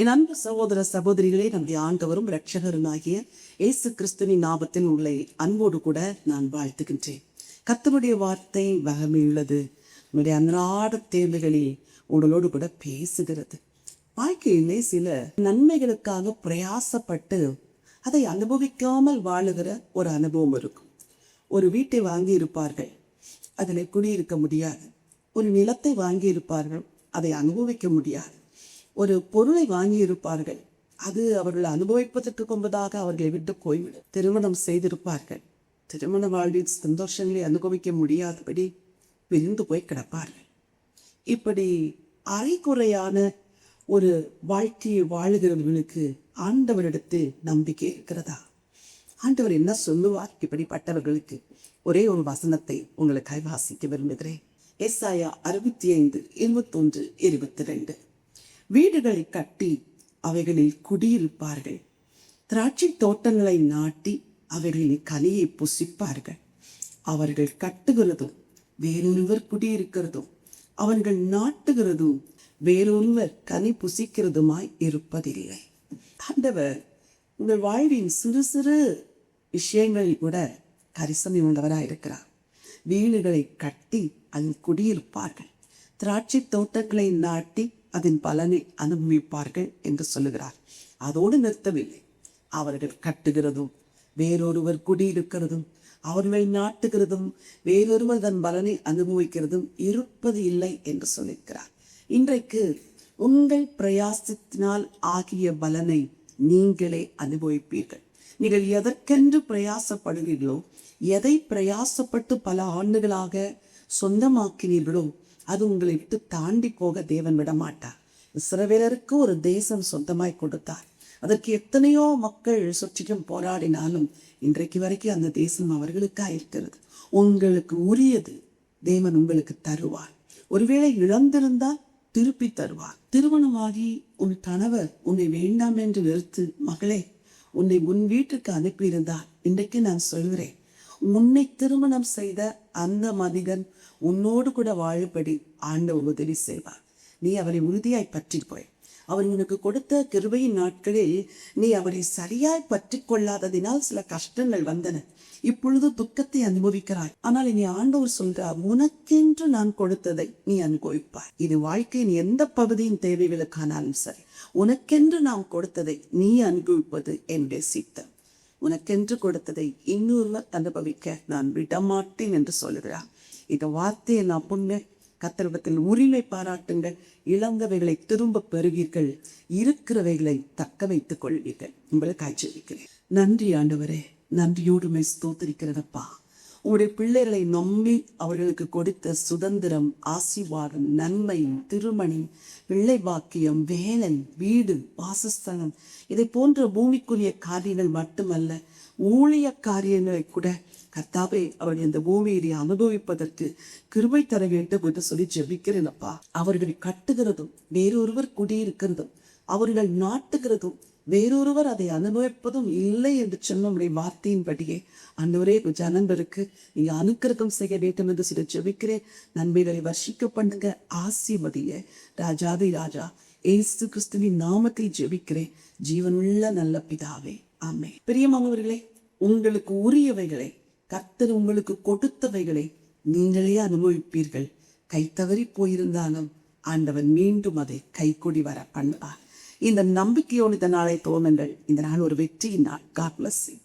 என் அன்பு சகோதர சகோதரிகளே, நம்முடைய ஆண்டவரும் இரட்சகருமாகிய இயேசு கிறிஸ்துவின் நாமத்தில் உங்களை அன்போடு கூட நான் வாழ்த்துகின்றேன். கர்த்தருடைய வார்த்தை வகமையுள்ளது. உங்களுடைய அன்றாட தேவைகளில் உங்களோடு கூட பேசுகிறது. வாழ்க்கையிலே சில நன்மைகளுக்காக பிரயாசப்பட்டு அதை அனுபவிக்காமல் வாழுகிற ஒரு அனுபவம் இருக்கும். ஒரு வீட்டை வாங்கி இருப்பார்கள், அதில் குடியிருக்க முடியாது. ஒரு நிலத்தை வாங்கி இருப்பார்கள், அதை அனுபவிக்க முடியாது. ஒரு பொருளை வாங்கி இருப்பார்கள், அது அவர்கள் அனுபவிப்பதற்கு கொண்டதாக அவர்களை விட்டு போய்விடும். திருமணம் செய்திருப்பார்கள், திருமண வாழ்வின் சந்தோஷங்களை அனுபவிக்க முடியாதபடி பிரிந்து போய் கிடப்பார்கள். இப்படி அரைக்குறையான ஒரு வாழ்க்கையை வாழுகிறவர்களுக்கு ஆண்டவரிடத்தில் நம்பிக்கை இருக்கிறதா? ஆண்டவர் என்ன சொல்லுவார் இப்படிப்பட்டவர்களுக்கு? ஒரே ஒரு வசனத்தை உங்களுக்காக வாசிக்க விரும்புகிறேன். ஏசாயா 65:21-22. வீடுகளை கட்டி அவைகளில் குடியிருப்பார்கள், திராட்சை தோட்டங்களை நாட்டி அவைகளின் கனியை புசிப்பார்கள். அவர்கள் கட்டுகிறதும் வேறொருவர் குடியிருக்கிறதும், அவர்கள் நாட்டுகிறதும் வேறொருவர் கனி புசிக்கிறதுமாய் இருப்பதில்லை. ஆண்டவர் உங்கள் வாழ்வின் சிறு சிறு விஷயங்களில் கூட கரிசனை உள்ளவராக இருக்கிறார். வீடுகளை கட்டி அதில் குடியிருப்பார்கள், திராட்சை தோட்டங்களை நாட்டி அதன் பலனை அனுபவிப்பார்கள் என்று சொல்லுகிறார். அதோடு நிறுத்தவில்லை. அவர்கள் கட்டுகிறதும் வேறொருவர் குடியிருக்கிறதும், அவர்களை நாட்டுகிறதும் வேறொருவர் தன் பலனை அனுபவிக்கிறதும் இருப்பது இல்லை என்று சொல்லியிருக்கிறார். இன்றைக்கு உங்கள் பிரயாசத்தினால் ஆகிய பலனை நீங்களே அனுபவிப்பீர்கள். நீங்கள் எதற்கென்று பிரயாசப்படுகிறீர்களோ, எதை பிரயாசப்பட்டு பல ஆண்டுகளாக சொந்தமாக்கினீர்களோ, அது உங்களை விட்டு தாண்டி போக தேவன் விடமாட்டார். இஸ்ரவேலருக்கு ஒரு தேசம் சொந்தமாய் கொடுத்தார். அதற்கு எத்தனையோ மக்கள் சுற்றிலும் போராடினாலும் இன்றைக்கு வரைக்கும் அந்த தேசம் அவர்களுக்காக இருக்கிறது. உங்களுக்கு உரியது தேவன் உங்களுக்கு தருவார். ஒருவேளை இழந்திருந்தால் திருப்பி தருவார். திருமணமாகி உன் கணவர் உன்னை வேண்டாம் என்று வெறுத்து, மகளே உன்னை உன் வீட்டுக்கு அனுப்பியிருந்தால், இன்றைக்கு நான் சொல்கிறேன், உன்னை திருமணம் செய்த அந்த மனிதன் உன்னோடு கூட வாழும்படி ஆண்டவர் உதவி செய்வார். நீ அவரை உறுதியாய் பற்றி போய், அவர் உனக்கு கொடுத்த கிருபையின் நாட்களில் நீ அவரை சரியாய் பற்றி கொள்ளாததினால் சில கஷ்டங்கள் வந்தன. இப்பொழுது துக்கத்தை அனுபவிக்கிறாய். ஆனால் இனி ஆண்டவர் சொல்கிறார், உனக்கென்று நான் கொடுத்ததை நீ அனுபவிப்பாய். இது வாழ்க்கையின் எந்த பகுதியின் தேவைகளுக்கானாலும் சரி, உனக்கென்று நான் கொடுத்ததை நீ அனுபவிப்பது என்னுடைய சித்தம். உனக்கென்று கொடுத்ததை இன்னொருவர் அனுபவிக்க நான் விடமாட்டேன் என்று சொல்லுகிறார். இந்த வார்த்தையை நான் புண்ண கர்த்தரிடத்தில் உரிமை பாராட்டுங்கள். இழந்தவைகளை திரும்ப பெறுவீர்கள், இருக்கிறவைகளை தக்க வைத்துக் கொள்வீர்கள். உங்களுக்கு ஆட்சிக்கிறேன். நன்றி ஆண்டவரே, நன்றியோடு ஸ்தோத்திரிக்கிறதப்பா. உங்களுடைய பிள்ளைகளை நம்பி அவர்களுக்கு கொடுத்த சுதந்திரம், ஆசீர்வாதம், நன்மை, திருமணி, பிள்ளை பாக்கியம், வேலை, வீடு, வாசஸ்தலம், இதை போன்ற பூமிக்குரிய காரியங்கள் மட்டுமல்ல, ஊழிய காரியங்களை கூட கர்த்தாவே அவர்கள் இந்த பூமியை அனுபவிப்பதற்கு கிருபை தர வேண்டும் என்று சொல்லி ஜெபிக்கிறேனப்பா. அவர்கள் கட்டுகிறதும் வேறொருவர் குடியிருக்கிறதும், அவர்கள் நாட்டுகிறதும் வேறொருவர் அதை அனுபவிப்பதும் இல்லை என்று சொன்ன உடைய வார்த்தையின்படியே அந்தவரே ஜனங்களுக்கு நீங்க அனுக்கிரகம் செய்ய வேண்டும் என்று சொல்லி ஜெபிக்கிறேன். நன்மைகளை வர்ஷிக்க பண்ணுங்க, ஆசீர்வதிய ராஜாதி ராஜா இயேசு கிறிஸ்துவின் நாமத்தில் ஜெபிக்கிறேன், ஜீவனுள்ள நல்ல பிதாவே, ஆமென். பிரியமானவர்களே, உங்களுக்கு உரியவைகளை, கர்த்தர் உங்களுக்கு கொடுத்தவைகளை நீங்களே அனுபவிப்பீர்கள். கை தவறி போயிருந்தாலும் ஆண்டவன் மீண்டும் அதை கைகூடி வர பண்ணுவார். இந்த நம்பிக்கையோடு இந்த நாளை தோணுங்கள். இந்த நாள் ஒரு வெற்றியின் நாள். God bless you.